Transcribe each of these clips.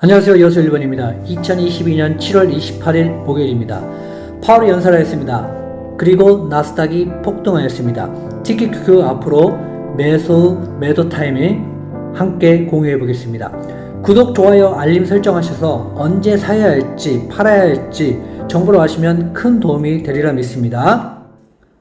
안녕하세요. 여수 1번입니다. 2022년 7월 28일 목요일입니다. 파월이 연설을 했습니다. 그리고 나스닥이 폭등하였습니다. 특히 그 앞으로 매도 타이밍 함께 공유해 보겠습니다. 구독, 좋아요, 알림 설정하셔서 언제 사야 할지 팔아야 할지 정보를 아시면 큰 도움이 되리라 믿습니다.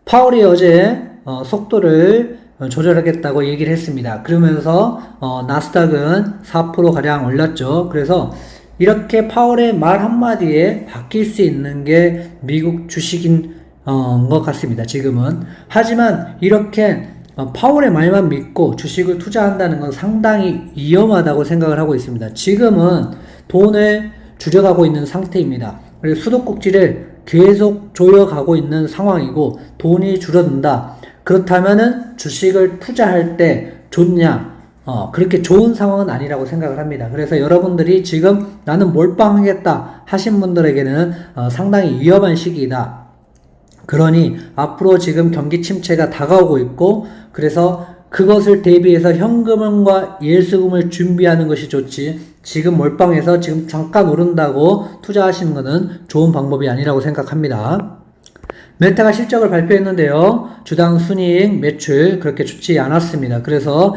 파월이 어제 속도를 조절하겠다고 얘기를 했습니다. 그러면서 나스닥은 4%가량 올랐죠. 그래서 이렇게 파월의 말 한마디에 바뀔 수 있는 게 미국 주식인 것 같습니다. 지금은. 하지만 이렇게 파월의 말만 믿고 주식을 투자한다는 건 상당히 위험하다고 생각을 하고 있습니다. 지금은 돈을 줄여가고 있는 상태입니다. 그래서 수도꼭지를 계속 조여가고 있는 상황이고 돈이 줄어든다. 그렇다면은 주식을 투자할 때 좋냐? 그렇게 좋은 상황은 아니라고 생각을 합니다. 그래서 여러분들이 지금 나는 몰빵하겠다 하신 분들에게는 상당히 위험한 시기이다. 그러니 앞으로 지금 경기 침체가 다가오고 있고 그래서 그것을 대비해서 현금과 예수금을 준비하는 것이 좋지 지금 몰빵해서 지금 잠깐 오른다고 투자하시는 것은 좋은 방법이 아니라고 생각합니다. 메타가 실적을 발표했는데요. 주당 순이익 매출 그렇게 좋지 않았습니다. 그래서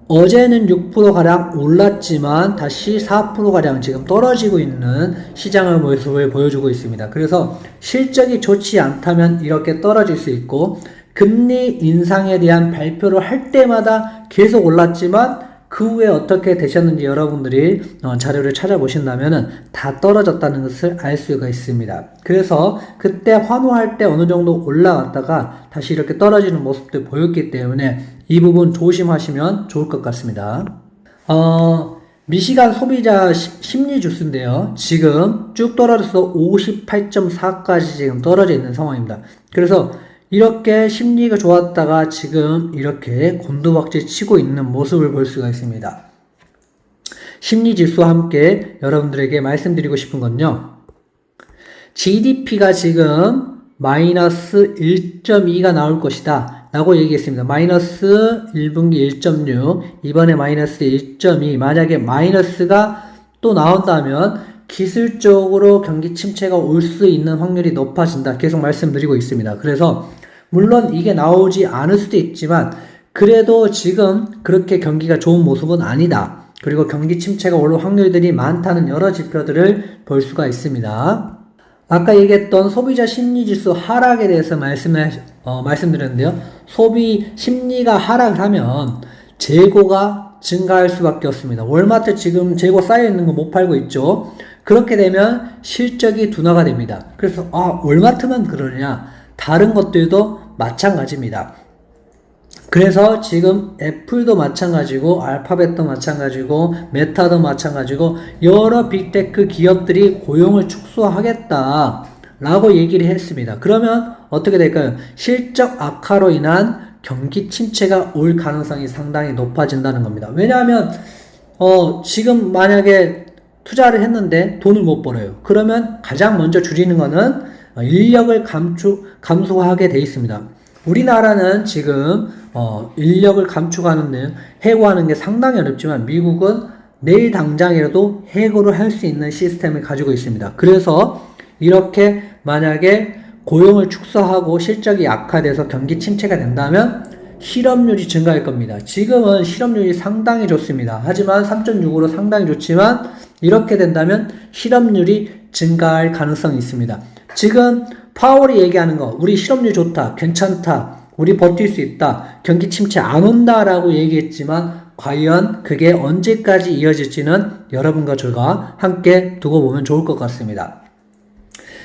어제는 6%가량 올랐지만 다시 4%가량 지금 떨어지고 있는 시장의 모습을 보여주고 있습니다. 그래서 실적이 좋지 않다면 이렇게 떨어질 수 있고 금리 인상에 대한 발표를 할 때마다 계속 올랐지만 그 후에 어떻게 되셨는지 여러분들이 자료를 찾아보신다면 다 떨어졌다는 것을 알 수가 있습니다. 그래서 그때 환호할 때 어느 정도 올라갔다가 다시 이렇게 떨어지는 모습들 보였기 때문에 이 부분 조심하시면 좋을 것 같습니다. 미시간 소비자 심리 지수인데요. 지금 쭉 떨어져서 58.4까지 지금 떨어져 있는 상황입니다. 그래서 이렇게 심리가 좋았다가 지금 이렇게 곤두박질 치고 있는 모습을 볼 수가 있습니다. 심리지수와 함께 여러분들에게 말씀드리고 싶은 건요. GDP가 지금 마이너스 1.2가 나올 것이다 라고 얘기했습니다. 마이너스 1분기 1.6 이번에 마이너스 1.2 만약에 마이너스가 또 나온다면 기술적으로 경기 침체가 올 수 있는 확률이 높아진다. 계속 말씀드리고 있습니다. 그래서 물론 이게 나오지 않을 수도 있지만 그래도 지금 그렇게 경기가 좋은 모습은 아니다. 그리고 경기 침체가 올 확률들이 많다는 여러 지표들을 볼 수가 있습니다. 아까 얘기했던 소비자 심리지수 하락에 대해서 말씀드렸는데요. 소비 심리가 하락하면 재고가 증가할 수밖에 없습니다. 월마트 지금 재고 쌓여있는 거 못 팔고 있죠. 그렇게 되면 실적이 둔화가 됩니다. 그래서 월마트만 그러냐? 다른 것들도 마찬가지입니다. 그래서 지금 애플도 마찬가지고 알파벳도 마찬가지고 메타도 마찬가지고 여러 빅테크 기업들이 고용을 축소하겠다 라고 얘기를 했습니다. 그러면 어떻게 될까요? 실적 악화로 인한 경기 침체가 올 가능성이 상당히 높아진다는 겁니다. 왜냐하면 지금 만약에 투자를 했는데 돈을 못 벌어요. 그러면 가장 먼저 줄이는 거는 인력을 감소하게 돼 있습니다. 우리나라는 지금 인력을 감축하는 해고하는 게 상당히 어렵지만 미국은 내일 당장이라도 해고를 할 수 있는 시스템을 가지고 있습니다. 그래서 이렇게 만약에 고용을 축소하고 실적이 악화돼서 경기 침체가 된다면 실업률이 증가할 겁니다. 지금은 실업률이 상당히 좋습니다. 하지만 3.6으로 상당히 좋지만 이렇게 된다면 실업률이 증가할 가능성이 있습니다. 지금 파월이 얘기하는 거 우리 실업률 좋다, 괜찮다, 우리 버틸 수 있다, 경기 침체 안 온다라고 얘기했지만 과연 그게 언제까지 이어질지는 여러분과 저가 함께 두고 보면 좋을 것 같습니다.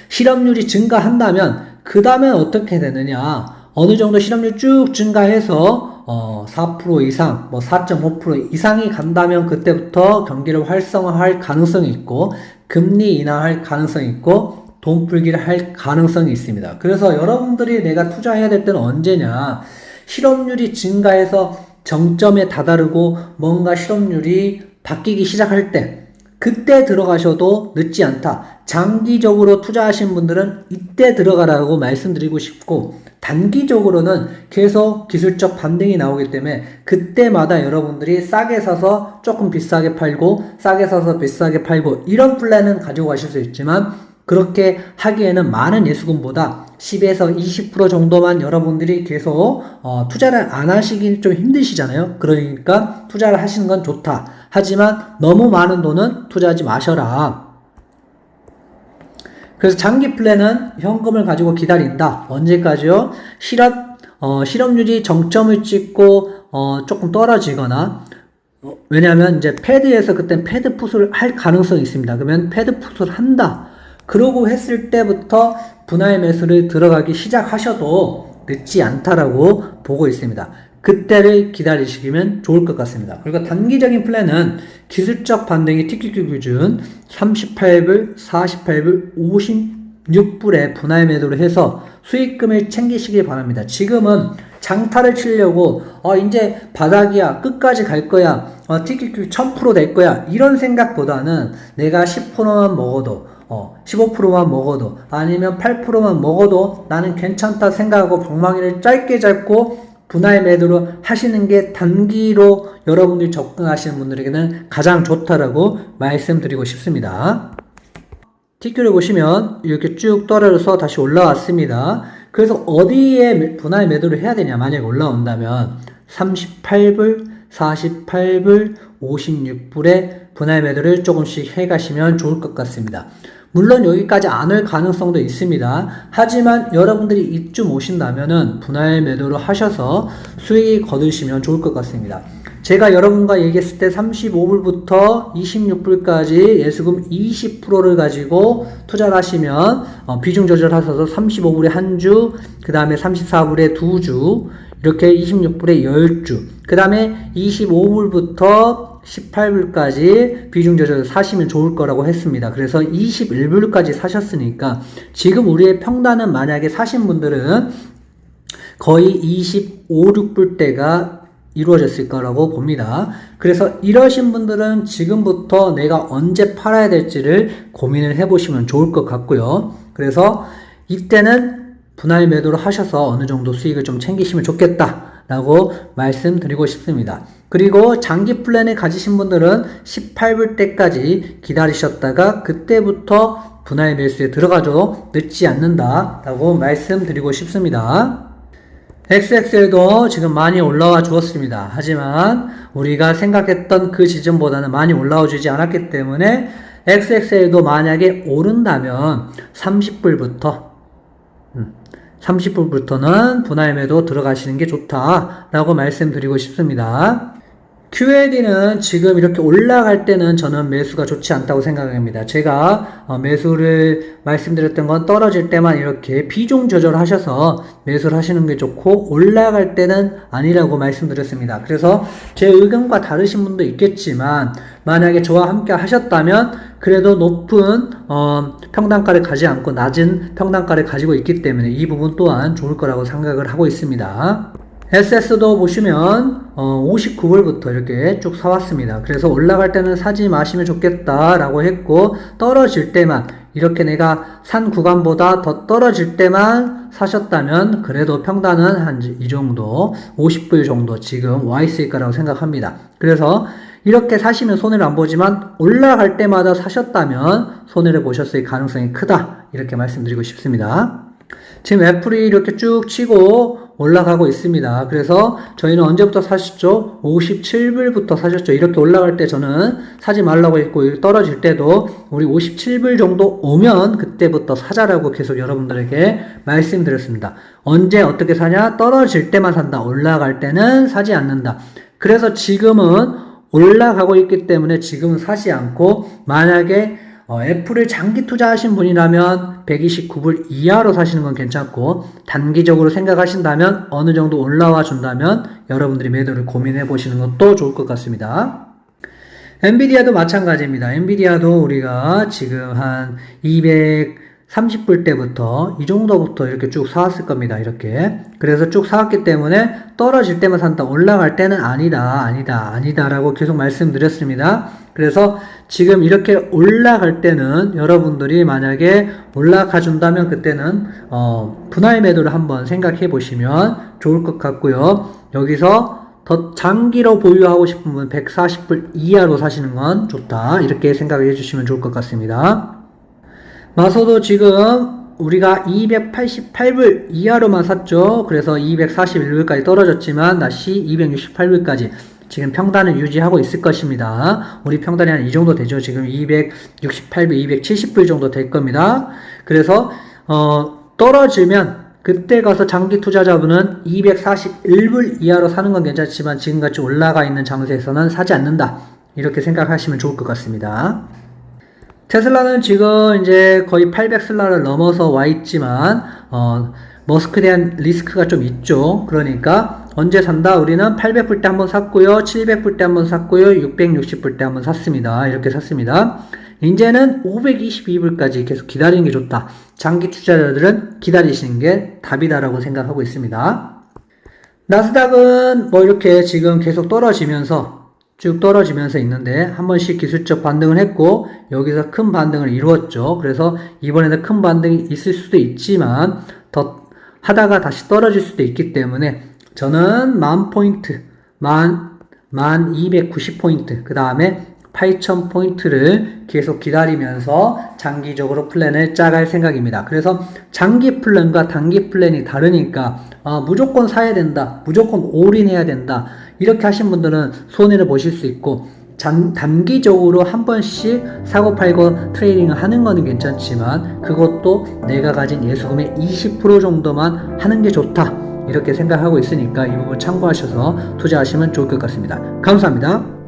실업률이 증가한다면 그 다음에 어떻게 되느냐, 어느 정도 실업률 쭉 증가해서 4% 이상, 4.5% 이상이 간다면 그때부터 경기를 활성화할 가능성이 있고 금리 인하할 가능성이 있고 돈 풀기를 할 가능성이 있습니다. 그래서 여러분들이 내가 투자해야 될 때는 언제냐, 실업률이 증가해서 정점에 다다르고 뭔가 실업률이 바뀌기 시작할 때 그때 들어가셔도 늦지 않다. 장기적으로 투자하신 분들은 이때 들어가라고 말씀드리고 싶고, 단기적으로는 계속 기술적 반등이 나오기 때문에 그때마다 여러분들이 싸게 사서 조금 비싸게 팔고 싸게 사서 비싸게 팔고 이런 플랜은 가지고 가실 수 있지만, 그렇게 하기에는 많은 예수금보다 10에서 20% 정도만 여러분들이 계속 투자를 안 하시긴 좀 힘드시잖아요. 그러니까 투자를 하시는 건 좋다. 하지만 너무 많은 돈은 투자하지 마셔라. 그래서 장기 플랜은 현금을 가지고 기다린다. 언제까지요? 실업률이 정점을 찍고 조금 떨어지거나, 왜냐하면 이제 패드에서 그때 패드 풋을 할 가능성이 있습니다. 그러면 패드 풋을 한다. 그러고 했을 때부터 분할 매수를 들어가기 시작하셔도 늦지 않다라고 보고 있습니다. 그때를 기다리시면 좋을 것 같습니다. 그리고 단기적인 플랜은 기술적 반등이 TQQ 기준 38불, 48불, 56불에 분할 매도를 해서 수익금을 챙기시길 바랍니다. 지금은 장타를 치려고 이제 바닥이야, 끝까지 갈 거야, TQQ 1000% 될 거야, 이런 생각보다는 내가 10%만 먹어도 15%만 먹어도 아니면 8%만 먹어도 나는 괜찮다 생각하고 방망이를 짧게 잡고 분할 매도로 하시는 게 단기로 여러분들이 접근하시는 분들에게는 가장 좋다라고 말씀드리고 싶습니다. TQ를 보시면 이렇게 쭉 떨어져서 다시 올라왔습니다. 그래서 어디에 분할 매도를 해야 되냐, 만약에 올라온다면 38불, 48불, 56불에 분할 매도를 조금씩 해가시면 좋을 것 같습니다. 물론 여기까지 안 올 가능성도 있습니다. 하지만 여러분들이 이쯤 오신다면은 분할 매도를 하셔서 수익 거두시면 좋을 것 같습니다. 제가 여러분과 얘기했을 때 35불부터 26불까지 예수금 20%를 가지고 투자를 하시면 비중 조절하셔서 35불에 한 주, 그 다음에 34불에 두 주, 이렇게 26불에 10주, 그 다음에 25불부터 18불까지 비중 조절 사시면 좋을 거라고 했습니다. 그래서 21불까지 사셨으니까 지금 우리의 평단은 만약에 사신 분들은 거의 25, 6불대가 이루어졌을 거라고 봅니다. 그래서 이러신 분들은 지금부터 내가 언제 팔아야 될지를 고민을 해보시면 좋을 것 같고요. 그래서 이때는 분할 매도를 하셔서 어느 정도 수익을 좀 챙기시면 좋겠다 라고 말씀드리고 싶습니다. 그리고 장기 플랜을 가지신 분들은 18불 때까지 기다리셨다가 그때부터 분할 매수에 들어가도 늦지 않는다 라고 말씀드리고 싶습니다. XXL도 지금 많이 올라와 주었습니다. 하지만 우리가 생각했던 그 지점보다는 많이 올라와 주지 않았기 때문에 XXL도 만약에 오른다면 30불부터는 분할 매도 들어가시는 게 좋다라고 말씀드리고 싶습니다. QLD는 지금 이렇게 올라갈 때는 저는 매수가 좋지 않다고 생각합니다. 제가 매수를 말씀드렸던 건 떨어질 때만 이렇게 비중 조절하셔서 매수를 하시는 게 좋고 올라갈 때는 아니라고 말씀드렸습니다. 그래서 제 의견과 다르신 분도 있겠지만 만약에 저와 함께 하셨다면 그래도 높은 평단가를 가지 않고 낮은 평단가를 가지고 있기 때문에 이 부분 또한 좋을 거라고 생각을 하고 있습니다. SS도 보시면 59불부터 이렇게 쭉 사왔습니다. 그래서 올라갈 때는 사지 마시면 좋겠다 라고 했고 떨어질 때만 이렇게 내가 산 구간보다 더 떨어질 때만 사셨다면 그래도 평단은 한 이 정도 50불 정도 지금 와 있을 거라고 생각합니다. 그래서 이렇게 사시면 손해를 안 보지만 올라갈 때마다 사셨다면 손해를 보셨을 가능성이 크다 이렇게 말씀드리고 싶습니다. 지금 애플이 이렇게 쭉 치고 올라가고 있습니다. 그래서 저희는 언제부터 사셨죠? 57불부터 사셨죠. 이렇게 올라갈 때 저는 사지 말라고 했고 떨어질 때도 우리 57불 정도 오면 그때부터 사자라고 계속 여러분들에게 말씀드렸습니다. 언제 어떻게 사냐? 떨어질 때만 산다. 올라갈 때는 사지 않는다. 그래서 지금은 올라가고 있기 때문에 지금은 사지 않고 만약에 애플을 장기 투자하신 분이라면 129불 이하로 사시는 건 괜찮고 단기적으로 생각하신다면 어느 정도 올라와 준다면 여러분들이 매도를 고민해 보시는 것도 좋을 것 같습니다. 엔비디아도 마찬가지입니다. 엔비디아도 우리가 지금 한 230불 때부터 이 정도부터 이렇게 쭉 사왔을 겁니다. 이렇게. 그래서 쭉 사왔기 때문에 떨어질 때만 산다. 올라갈 때는 아니다 라고 계속 말씀드렸습니다. 그래서 지금 이렇게 올라갈 때는 여러분들이 만약에 올라가 준다면 그때는 분할 매도를 한번 생각해 보시면 좋을 것 같고요. 여기서 더 장기로 보유하고 싶은 분 140불 이하로 사시는 건 좋다. 이렇게 생각해 주시면 좋을 것 같습니다. 마소도 지금 우리가 288불 이하로만 샀죠. 그래서 241불까지 떨어졌지만 다시 268불까지 지금 평단을 유지하고 있을 것입니다. 우리 평단이 한 이 정도 되죠. 지금 268불, 270불 정도 될 겁니다. 그래서 떨어지면 그때 가서 장기 투자자분은 241불 이하로 사는 건 괜찮지만 지금같이 올라가 있는 장세에서는 사지 않는다. 이렇게 생각하시면 좋을 것 같습니다. 테슬라는 지금 이제 거의 800슬라를 넘어서 와 있지만 머스크에 대한 리스크가 좀 있죠. 그러니까 언제 산다? 우리는 800불 때 한번 샀고요. 700불 때 한번 샀고요. 660불 때 한번 샀습니다. 이렇게 샀습니다. 이제는 522불까지 계속 기다리는 게 좋다. 장기 투자자들은 기다리시는 게 답이다라고 생각하고 있습니다. 나스닥은 뭐 이렇게 지금 계속 떨어지면서 쭉 떨어지면서 있는데 한 번씩 기술적 반등을 했고 여기서 큰 반등을 이루었죠. 그래서 이번에는 큰 반등이 있을 수도 있지만 더 하다가 다시 떨어질 수도 있기 때문에 저는 10,000포인트, 1290포인트, 그 다음에 8000포인트를 계속 기다리면서 장기적으로 플랜을 짜갈 생각입니다. 그래서 장기 플랜과 단기 플랜이 다르니까 무조건 사야 된다, 무조건 올인해야 된다 이렇게 하신 분들은 손해를 보실 수 있고 단기적으로 한 번씩 사고 팔고 트레이딩을 하는 거는 괜찮지만 그것도 내가 가진 예수금의 20% 정도만 하는 게 좋다 이렇게 생각하고 있으니까 이 부분 참고하셔서 투자하시면 좋을 것 같습니다. 감사합니다.